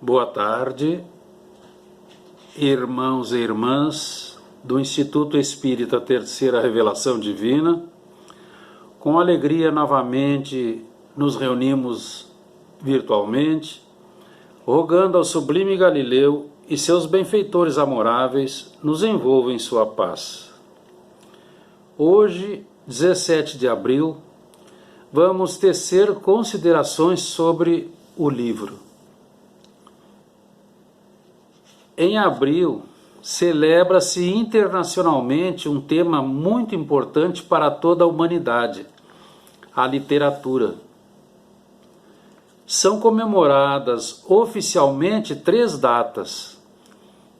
Boa tarde, irmãos e irmãs do Instituto Espírita Terceira Revelação Divina. Com alegria, novamente, nos reunimos virtualmente, rogando ao sublime Galileu e seus benfeitores amoráveis nos envolvam em sua paz. Hoje, 17 de abril, vamos tecer considerações sobre o livro. Em abril, celebra-se internacionalmente um tema muito importante para toda a humanidade, a literatura. São comemoradas oficialmente 3 datas: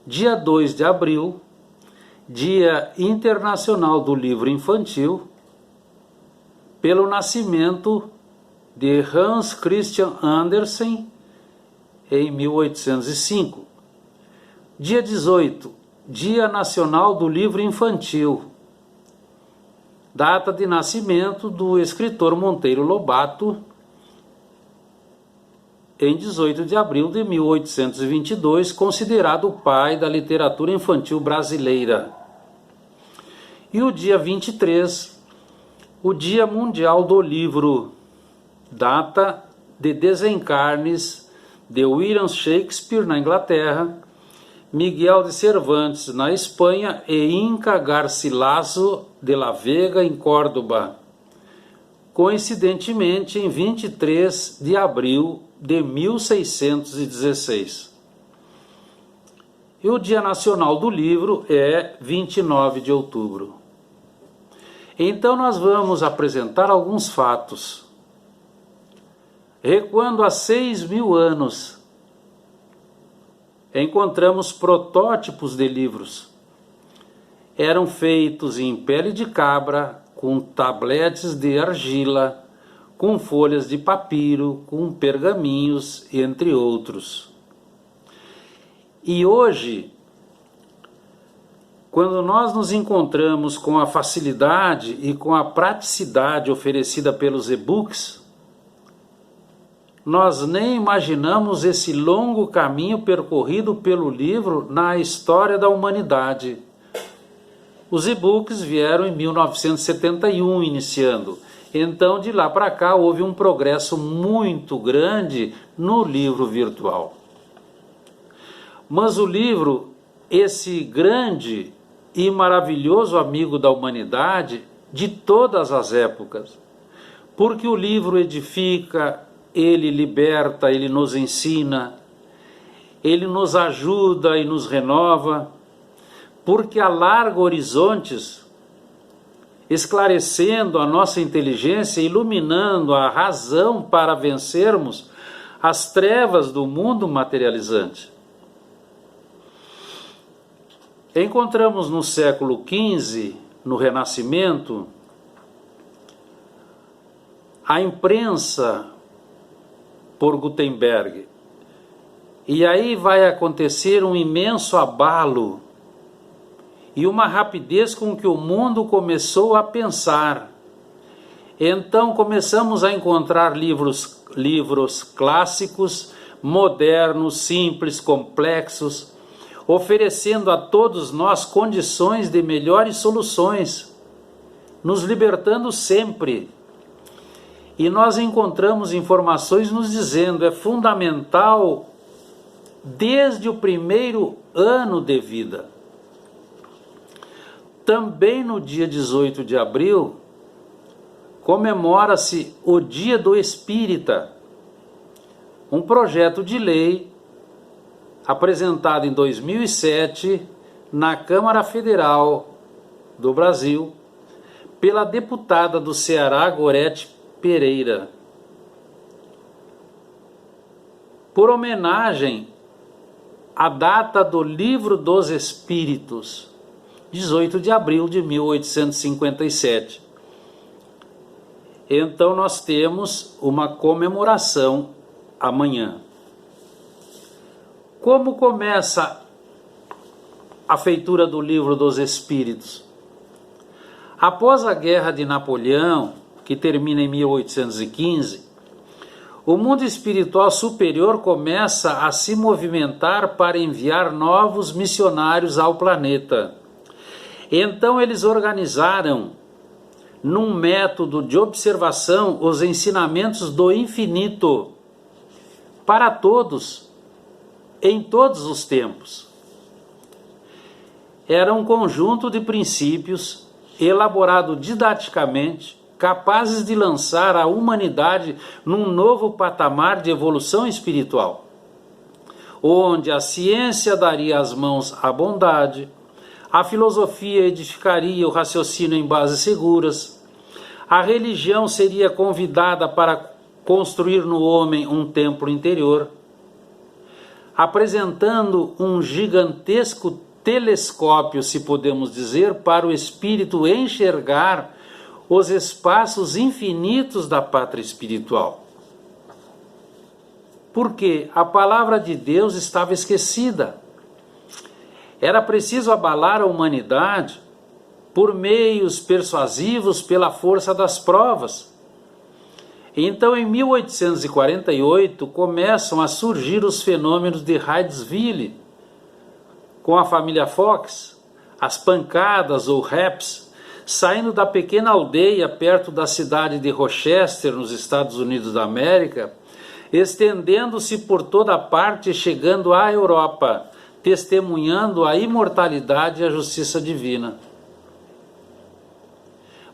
dia 2 de abril, Dia Internacional do Livro Infantil, pelo nascimento de Hans Christian Andersen em 1805. Dia 18, Dia Nacional do Livro Infantil, data de nascimento do escritor Monteiro Lobato, em 18 de abril de 1822, considerado o pai da literatura infantil brasileira. E o dia 23, o Dia Mundial do Livro, data de desencarnes de William Shakespeare na Inglaterra, Miguel de Cervantes na Espanha e Inca Garcilaso de la Vega em Córdoba, coincidentemente em 23 de abril de 1616. E o Dia Nacional do Livro é 29 de outubro. Então nós vamos apresentar alguns fatos. Recuando a 6.000 anos, encontramos protótipos de livros. Eram feitos em pele de cabra, com tabletes de argila, com folhas de papiro, com pergaminhos, entre outros. E hoje, quando nós nos encontramos com a facilidade e com a praticidade oferecida pelos e-books, nós nem imaginamos esse longo caminho percorrido pelo livro na história da humanidade. Os e-books vieram em 1971 iniciando. Então, de lá para cá, houve um progresso muito grande no livro virtual. Mas o livro, esse grande e maravilhoso amigo da humanidade de todas as épocas, porque o livro edifica, ele liberta, ele nos ensina, ele nos ajuda e nos renova, porque alarga horizontes, esclarecendo a nossa inteligência, iluminando a razão para vencermos as trevas do mundo materializante. Encontramos no século XV, no Renascimento, a imprensa por Gutenberg. E aí vai acontecer um imenso abalo e uma rapidez com que o mundo começou a pensar. Então começamos a encontrar livros clássicos, modernos, simples, complexos, oferecendo a todos nós condições de melhores soluções, nos libertando sempre. E nós encontramos informações nos dizendo: é fundamental desde o primeiro ano de vida. Também no dia 18 de abril, comemora-se o Dia do Espírita, um projeto de lei apresentado em 2007 na Câmara Federal do Brasil pela deputada do Ceará, Gorete Pereira, por homenagem à data do Livro dos Espíritos, 18 de abril de 1857. Então nós temos uma comemoração amanhã. Como começa a feitura do Livro dos Espíritos? Após a Guerra de Napoleão, que termina em 1815, o mundo espiritual superior começa a se movimentar para enviar novos missionários ao planeta. Então eles organizaram, num método de observação, os ensinamentos do infinito para todos, em todos os tempos. Era um conjunto de princípios elaborado didaticamente, capazes de lançar a humanidade num novo patamar de evolução espiritual, onde a ciência daria as mãos à bondade, a filosofia edificaria o raciocínio em bases seguras, a religião seria convidada para construir no homem um templo interior, apresentando um gigantesco telescópio, se podemos dizer, para o espírito enxergar os espaços infinitos da pátria espiritual. Porque a palavra de Deus estava esquecida. Era preciso abalar a humanidade por meios persuasivos, pela força das provas. Então, em 1848, começam a surgir os fenômenos de Hydesville, com a família Fox, as pancadas ou raps, saindo da pequena aldeia perto da cidade de Rochester, nos Estados Unidos da América, estendendo-se por toda parte e chegando à Europa, testemunhando a imortalidade e a justiça divina.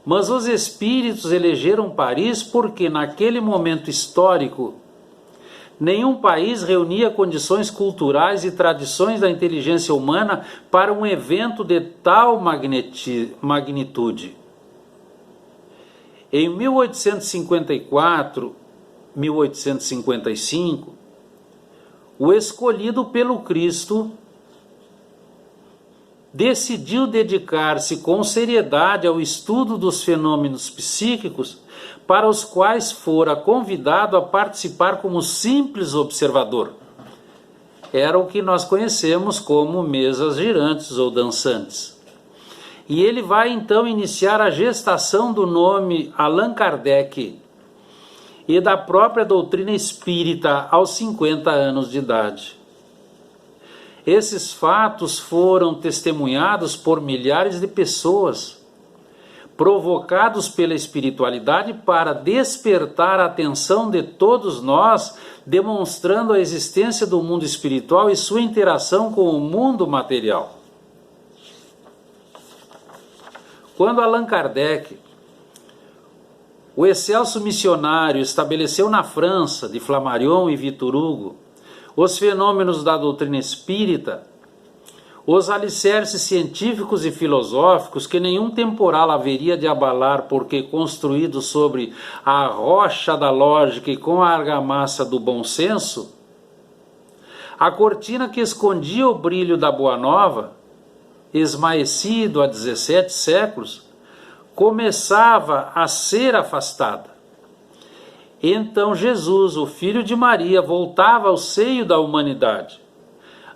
Mas os espíritos elegeram Paris porque, naquele momento histórico, nenhum país reunia condições culturais e tradições da inteligência humana para um evento de tal magnitude. Em 1854, 1855, o escolhido pelo Cristo decidiu dedicar-se com seriedade ao estudo dos fenômenos psíquicos, para os quais fora convidado a participar como simples observador. Era o que nós conhecemos como mesas girantes ou dançantes. E ele vai então iniciar a gestação do nome Allan Kardec e da própria doutrina espírita aos 50 anos de idade. Esses fatos foram testemunhados por milhares de pessoas, provocados pela espiritualidade para despertar a atenção de todos nós, demonstrando a existência do mundo espiritual e sua interação com o mundo material. Quando Allan Kardec, o excelso missionário, estabeleceu na França, de Flammarion e Victor Hugo, os fenômenos da doutrina espírita, os alicerces científicos e filosóficos que nenhum temporal haveria de abalar, porque construídos sobre a rocha da lógica e com a argamassa do bom senso, a cortina que escondia o brilho da Boa Nova, esmaecido há 17 séculos, começava a ser afastada. Então Jesus, o Filho de Maria, voltava ao seio da humanidade,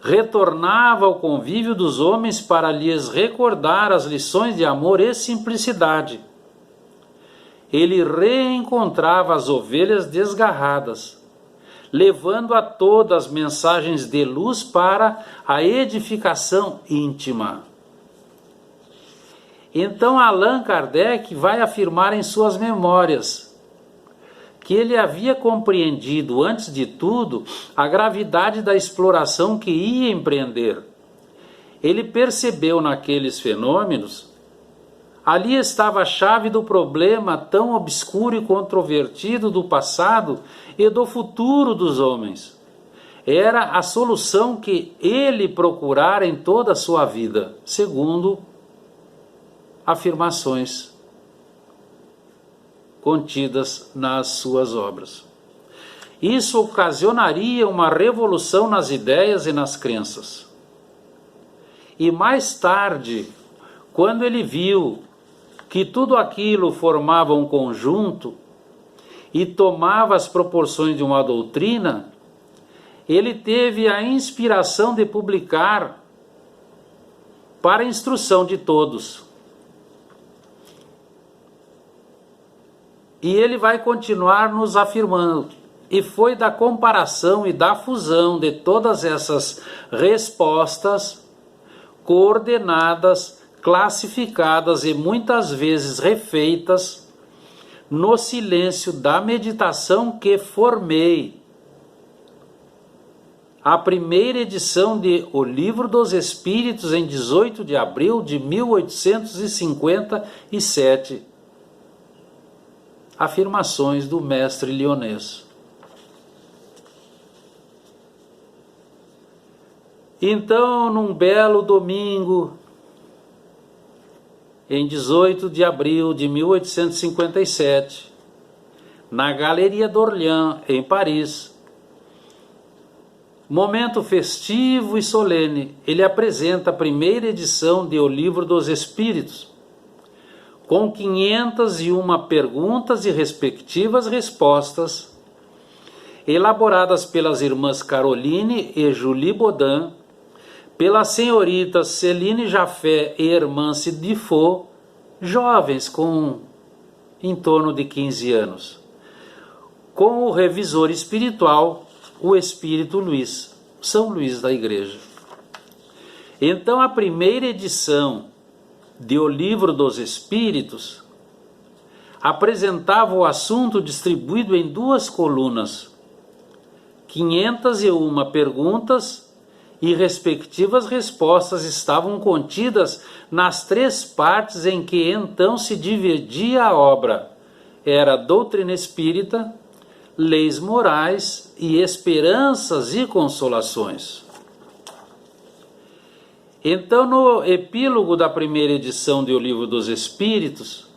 retornava ao convívio dos homens para lhes recordar as lições de amor e simplicidade. Ele reencontrava as ovelhas desgarradas, levando a todas mensagens de luz para a edificação íntima. Então Allan Kardec vai afirmar em suas memórias que ele havia compreendido, antes de tudo, a gravidade da exploração que ia empreender. Ele percebeu naqueles fenômenos, ali estava a chave do problema tão obscuro e controvertido do passado e do futuro dos homens. Era a solução que ele procurara em toda a sua vida, segundo afirmações contidas nas suas obras. Isso ocasionaria uma revolução nas ideias e nas crenças. E mais tarde, quando ele viu que tudo aquilo formava um conjunto e tomava as proporções de uma doutrina, ele teve a inspiração de publicar para a instrução de todos. E ele vai continuar nos afirmando: E foi da comparação e da fusão de todas essas respostas, coordenadas, classificadas e muitas vezes refeitas, no silêncio da meditação que formei a primeira edição de O Livro dos Espíritos em 18 de abril de 1857. Afirmações do mestre lionês. Então, num belo domingo, em 18 de abril de 1857, na Galeria d'Orléans, em Paris, momento festivo e solene, ele apresenta a primeira edição de O Livro dos Espíritos, com 501 perguntas e respectivas respostas, elaboradas pelas irmãs Caroline e Julie Baudin, pelas senhoritas Céline Jaffé e Hermance Dufault, jovens com em torno de 15 anos, com o revisor espiritual, o Espírito Luís, São Luís da Igreja. Então, a primeira edição de O Livro dos Espíritos apresentava o assunto distribuído em 2 colunas, 501 perguntas e respectivas respostas estavam contidas nas 3 partes em que então se dividia a obra. Era doutrina espírita, leis morais e esperanças e consolações. Então, no epílogo da primeira edição de O Livro dos Espíritos,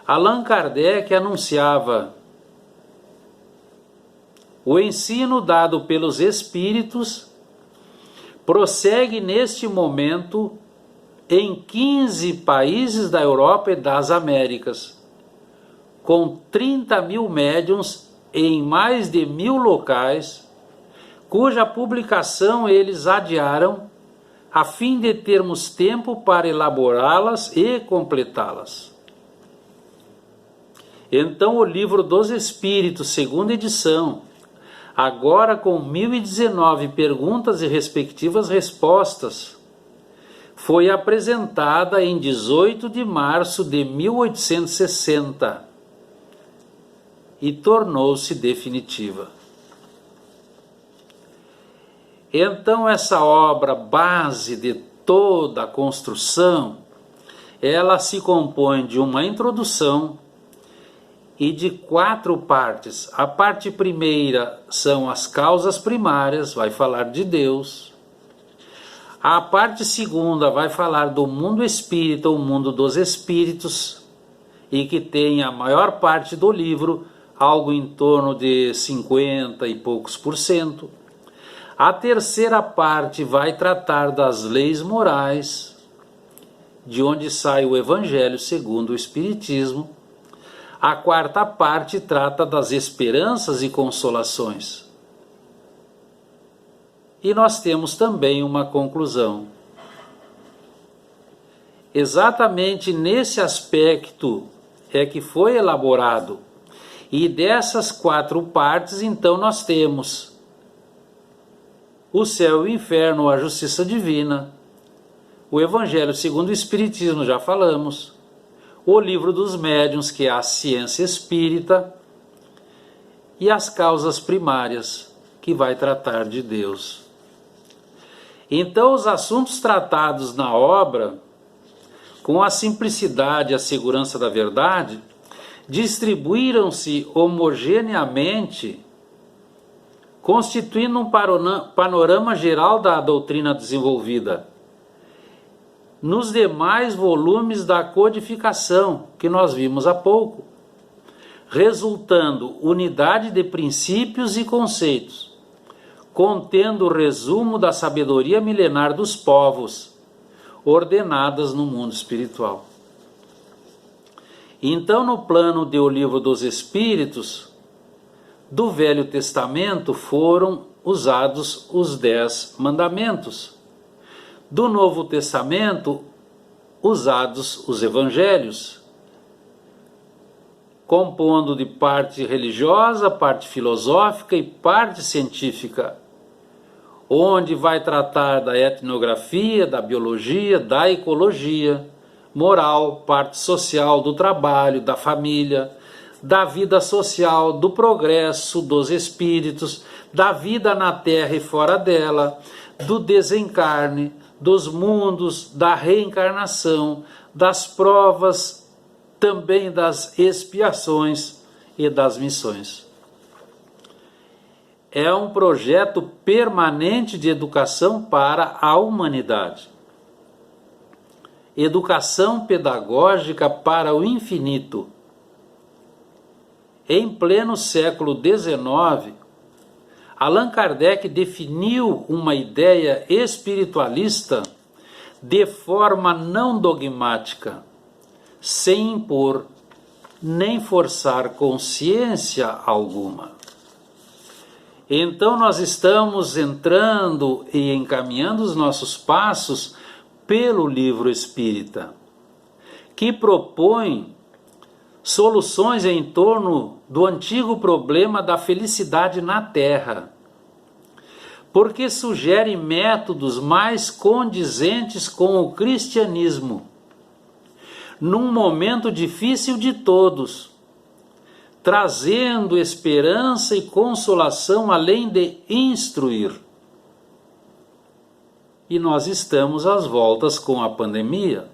Allan Kardec anunciava: o ensino dado pelos Espíritos prossegue neste momento em 15 países da Europa e das Américas, com 30.000 médiuns em mais de 1.000 locais, cuja publicação eles adiaram a fim de termos tempo para elaborá-las e completá-las. Então, o Livro dos Espíritos, segunda edição, agora com 1.019 perguntas e respectivas respostas, foi apresentada em 18 de março de 1860 e tornou-se definitiva. Então, essa obra base de toda a construção, ela se compõe de uma introdução e de 4 partes. A parte primeira são as causas primárias, vai falar de Deus. A parte segunda vai falar do mundo espírita, o mundo dos espíritos, e que tem a maior parte do livro, algo em torno de 50 e poucos %. A terceira parte vai tratar das leis morais, de onde sai o Evangelho segundo o Espiritismo. A quarta parte trata das esperanças e consolações. E nós temos também uma conclusão. Exatamente nesse aspecto é que foi elaborado. E dessas 4 partes, então, nós temos o céu e o inferno, a justiça divina, o Evangelho segundo o Espiritismo, já falamos, o Livro dos Médiuns, que é a ciência espírita, e as causas primárias, que vai tratar de Deus. Então, os assuntos tratados na obra, com a simplicidade e a segurança da verdade, distribuíram-se homogeneamente, constituindo um panorama geral da doutrina desenvolvida nos demais volumes da codificação que nós vimos há pouco, resultando unidade de princípios e conceitos, contendo o resumo da sabedoria milenar dos povos, ordenadas no mundo espiritual. Então, no plano de O Livro dos Espíritos, do Velho Testamento foram usados os 10 mandamentos. Do Novo Testamento, usados os Evangelhos. compondo de parte religiosa, parte filosófica e parte científica, onde vai tratar da etnografia, da biologia, da ecologia, moral, parte social, do trabalho, da família, da vida social, do progresso, dos espíritos, da vida na Terra e fora dela, do desencarne, dos mundos, da reencarnação, das provas, também das expiações e das missões. É um projeto permanente de educação para a humanidade. Educação pedagógica para o infinito. Em pleno século XIX, Allan Kardec definiu uma ideia espiritualista de forma não dogmática, sem impor nem forçar consciência alguma. Então nós estamos entrando e encaminhando os nossos passos pelo livro espírita, que propõe soluções em torno do antigo problema da felicidade na Terra, porque sugere métodos mais condizentes com o cristianismo, num momento difícil de todos, trazendo esperança e consolação além de instruir. E nós estamos às voltas com a pandemia.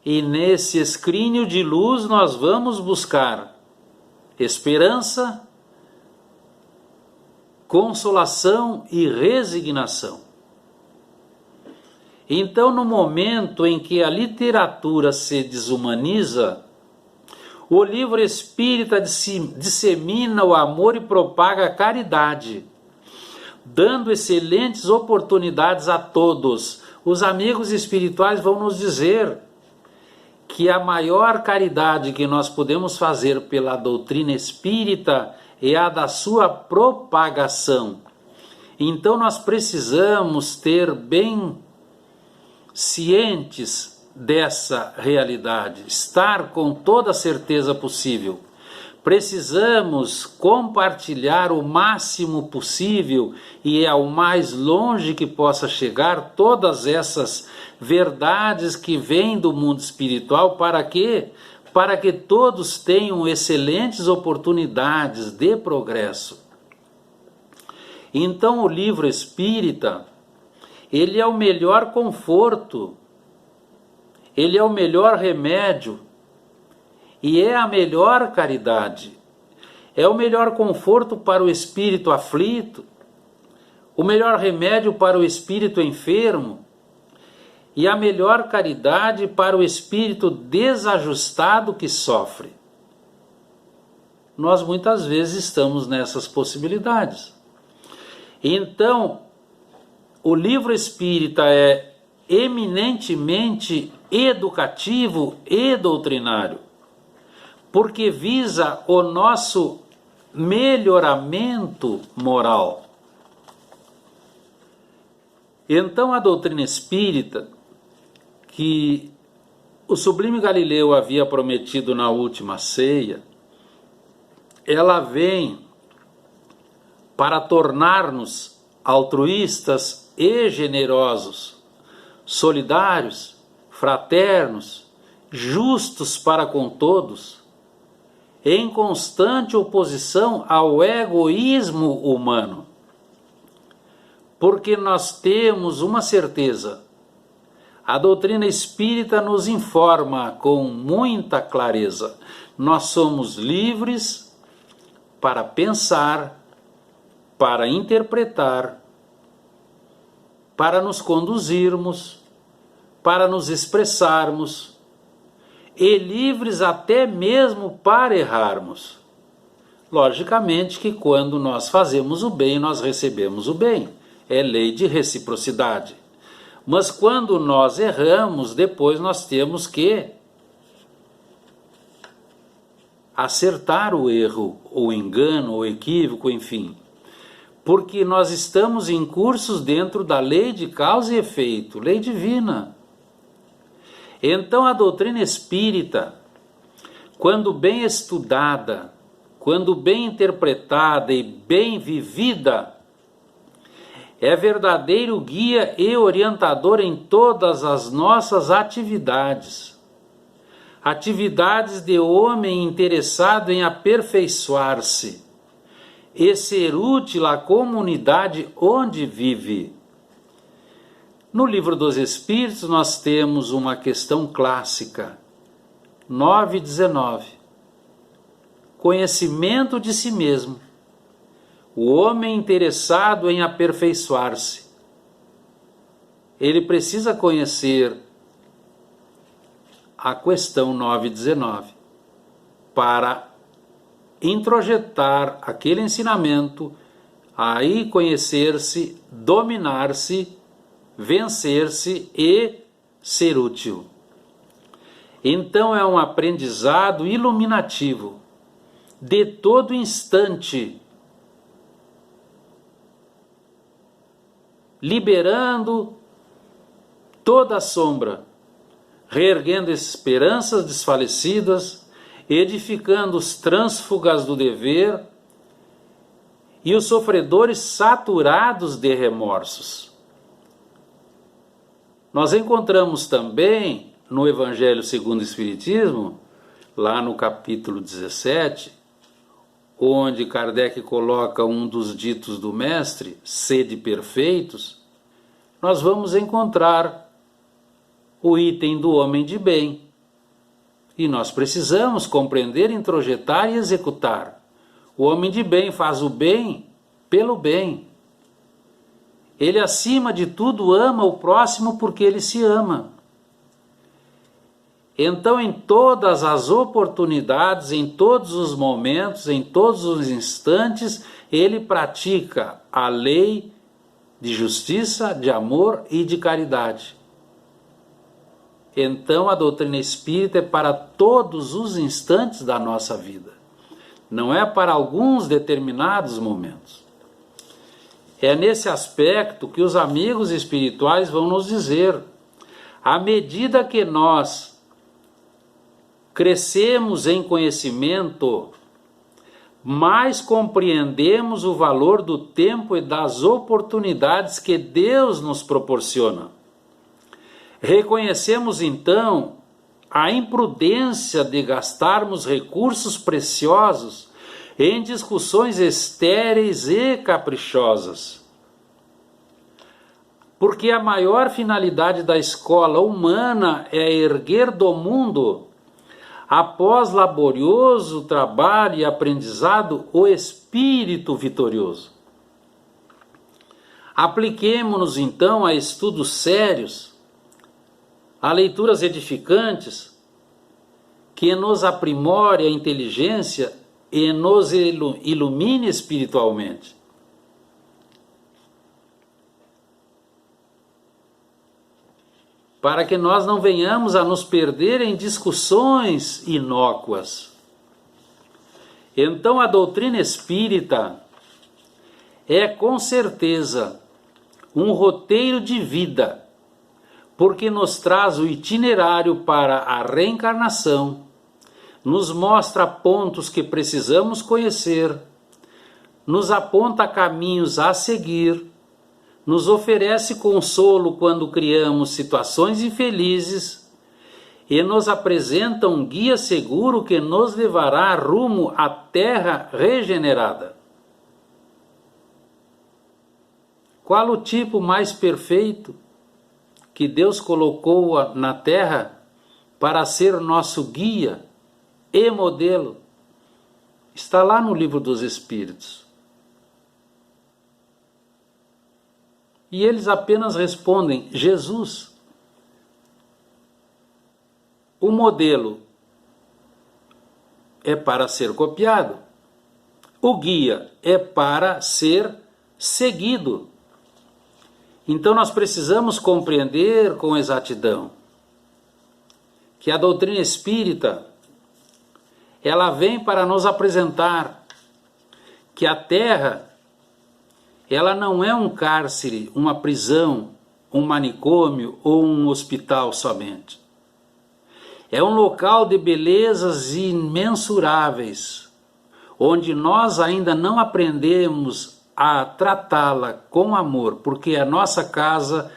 E nesse escrínio de luz nós vamos buscar esperança, consolação e resignação. Então, no momento em que a literatura se desumaniza, o livro espírita dissemina o amor e propaga a caridade, dando excelentes oportunidades a todos. Os amigos espirituais vão nos dizer que a maior caridade que nós podemos fazer pela doutrina espírita é a da sua propagação. Então nós precisamos ter bem cientes dessa realidade, estar com toda a certeza possível. Precisamos compartilhar o máximo possível e ao mais longe que possa chegar todas essas verdades que vêm do mundo espiritual. Para quê? Para que todos tenham excelentes oportunidades de progresso. Então o livro espírita, ele é o melhor conforto, ele é o melhor remédio e é a melhor caridade. É o melhor conforto para o espírito aflito, o melhor remédio para o espírito enfermo e a melhor caridade para o espírito desajustado que sofre. Nós muitas vezes estamos nessas possibilidades. Então, o livro espírita é eminentemente educativo e doutrinário, porque visa o nosso melhoramento moral. Então a doutrina espírita, que o sublime Galileu havia prometido na última ceia, ela vem para tornar-nos altruístas e generosos, solidários, fraternos, justos para com todos, em constante oposição ao egoísmo humano. Porque nós temos uma certeza, a doutrina espírita nos informa com muita clareza, nós somos livres para pensar, para interpretar, para nos conduzirmos, para nos expressarmos, e livres até mesmo para errarmos. Logicamente que quando nós fazemos o bem, nós recebemos o bem. É lei de reciprocidade. Mas quando nós erramos, depois nós temos que acertar o erro, o engano, o equívoco, enfim. Porque nós estamos incursos dentro da lei de causa e efeito, lei divina. Então a doutrina espírita, quando bem estudada, quando bem interpretada e bem vivida, é verdadeiro guia e orientador em todas as nossas atividades. Atividades de homem interessado em aperfeiçoar-se e ser útil à comunidade onde vive. No Livro dos Espíritos nós temos uma questão clássica, 9:19. Conhecimento de si mesmo. O homem interessado em aperfeiçoar-se, ele precisa conhecer a questão 9:19 para introjetar aquele ensinamento, aí conhecer-se, dominar-se, vencer-se e ser útil. Então é um aprendizado iluminativo, de todo instante, liberando toda a sombra, reerguendo esperanças desfalecidas, edificando os trânsfugas do dever e os sofredores saturados de remorsos. Nós encontramos também no Evangelho segundo o Espiritismo, lá no capítulo 17, onde Kardec coloca um dos ditos do Mestre, sede perfeitos, nós vamos encontrar o item do homem de bem. E nós precisamos compreender, introjetar e executar. O homem de bem faz o bem pelo bem. Ele, acima de tudo, ama o próximo porque ele se ama. Então, em todas as oportunidades, em todos os momentos, em todos os instantes, ele pratica a lei de justiça, de amor e de caridade. Então, a doutrina espírita é para todos os instantes da nossa vida. Não é para alguns determinados momentos. É nesse aspecto que os amigos espirituais vão nos dizer: à medida que nós crescemos em conhecimento, mais compreendemos o valor do tempo e das oportunidades que Deus nos proporciona. Reconhecemos então a imprudência de gastarmos recursos preciosos em discussões estéreis e caprichosas. Porque a maior finalidade da escola humana é erguer do mundo, após laborioso trabalho e aprendizado, o espírito vitorioso. Apliquemo-nos então a estudos sérios, a leituras edificantes, que nos aprimore a inteligência e nos ilumine espiritualmente. Para que nós não venhamos a nos perder em discussões inócuas. Então, a doutrina espírita é, com certeza, um roteiro de vida, porque nos traz o itinerário para a reencarnação, nos mostra pontos que precisamos conhecer, nos aponta caminhos a seguir, nos oferece consolo quando criamos situações infelizes e nos apresenta um guia seguro que nos levará rumo à terra regenerada. Qual o tipo mais perfeito que Deus colocou na terra para ser nosso guia e modelo? Está lá no Livro dos Espíritos. E eles apenas respondem: Jesus. O modelo é para ser copiado. O guia é para ser seguido. Então nós precisamos compreender com exatidão que a doutrina espírita, ela vem para nos apresentar que a Terra, ela não é um cárcere, uma prisão, um manicômio ou um hospital somente. É um local de belezas imensuráveis, onde nós ainda não aprendemos a tratá-la com amor, porque é a nossa casa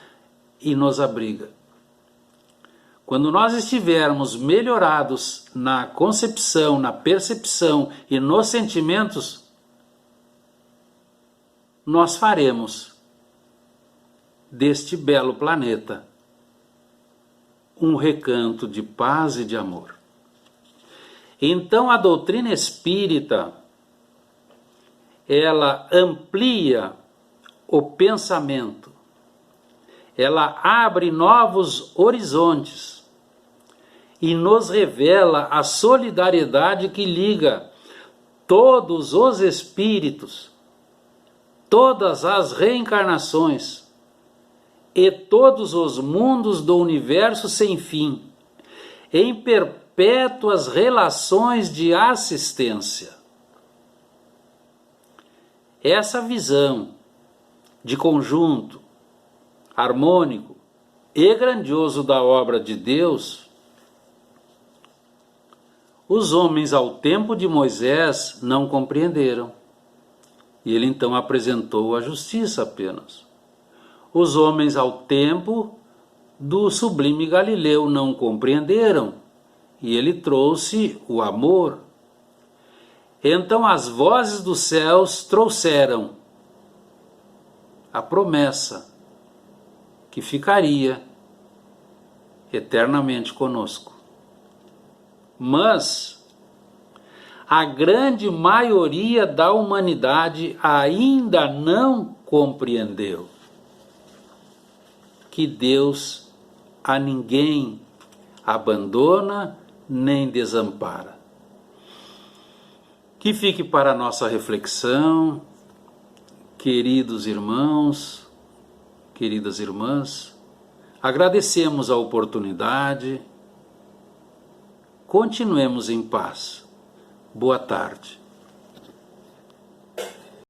e nos abriga. Quando nós estivermos melhorados na concepção, na percepção e nos sentimentos, nós faremos deste belo planeta um recanto de paz e de amor. Então a doutrina espírita, ela amplia o pensamento, ela abre novos horizontes e nos revela a solidariedade que liga todos os espíritos, todas as reencarnações e todos os mundos do universo sem fim, em perpétuas relações de assistência. Essa visão de conjunto, harmônico e grandioso da obra de Deus, os homens ao tempo de Moisés não compreenderam. E ele então apresentou a justiça apenas. Os homens ao tempo do sublime Galileu não compreenderam. E ele trouxe o amor. Então as vozes dos céus trouxeram a promessa que ficaria eternamente conosco. Mas a grande maioria da humanidade ainda não compreendeu que Deus a ninguém abandona nem desampara. Que fique para a nossa reflexão, queridos irmãos, queridas irmãs, agradecemos a oportunidade, continuemos em paz. Boa tarde.